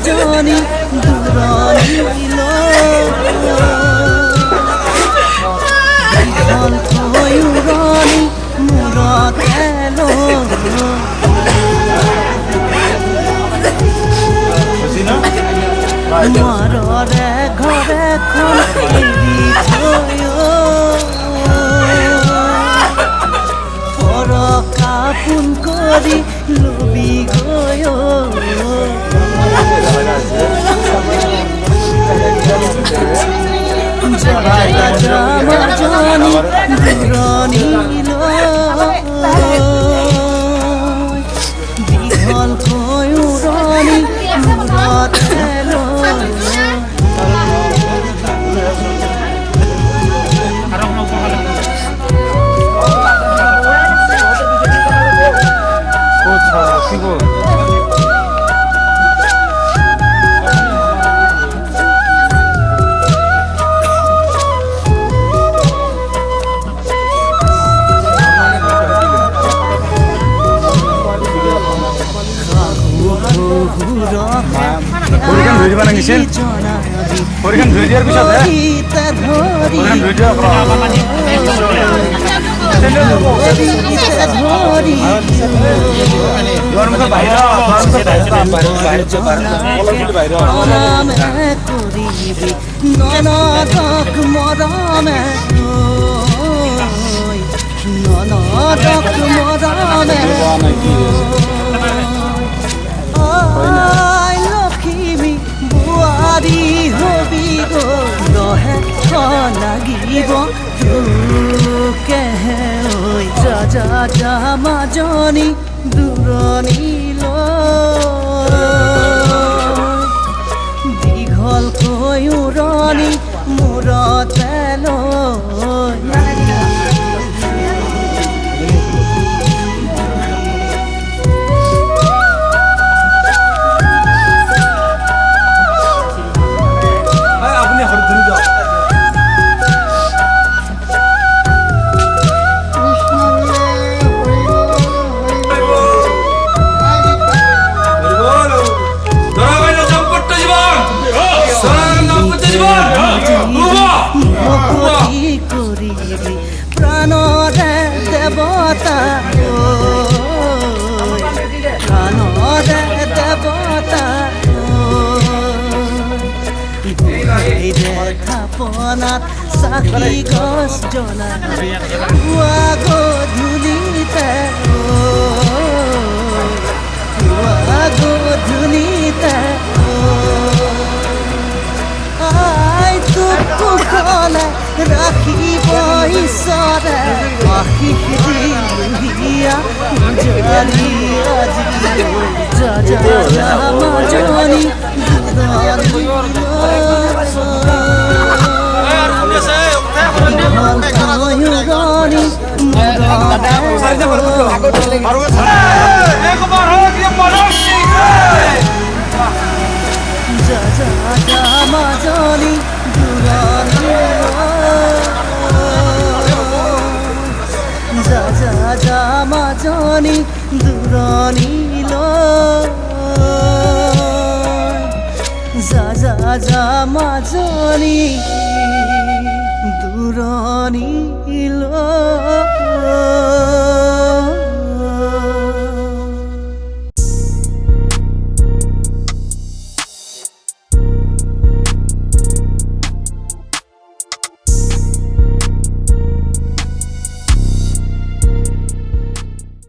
মাজনী দূৰণিলৈ দীঘল হৈ উৰণি মূৰতে লৈ মৰৰে ঘৰখন এৰি থৈ পৰকা পোন কৰি লবি গৈ মাজনী দূৰণিলৈ দীঘল হৈ উৰণি মূৰতে লৈ পৰীক্ষা ধৰি দিয়াৰ পিছত ননদক মৰমে ননদক মৰমে লক্ষ্মী বোৱাৰী হবি গহে লাগিব তোকেহে ঐ যা মাজনী দূৰণিলৈ দীঘল হৈ উৰণি মূৰতে লৈ প্ৰাণৰে দেবতা প্ৰাণৰে দেবতা খাপনাত চাকি গছ জ্বলাই পুৱা গধূলিতে পুৱা গধূলিতে কুশলে ৰাখিব ঈশ্বৰে আশীষ দিয়া জালি আজি যা মাজনী মাজনী যা মাজনী দূৰণিলৈ যা মাজনী দূৰণিলৈ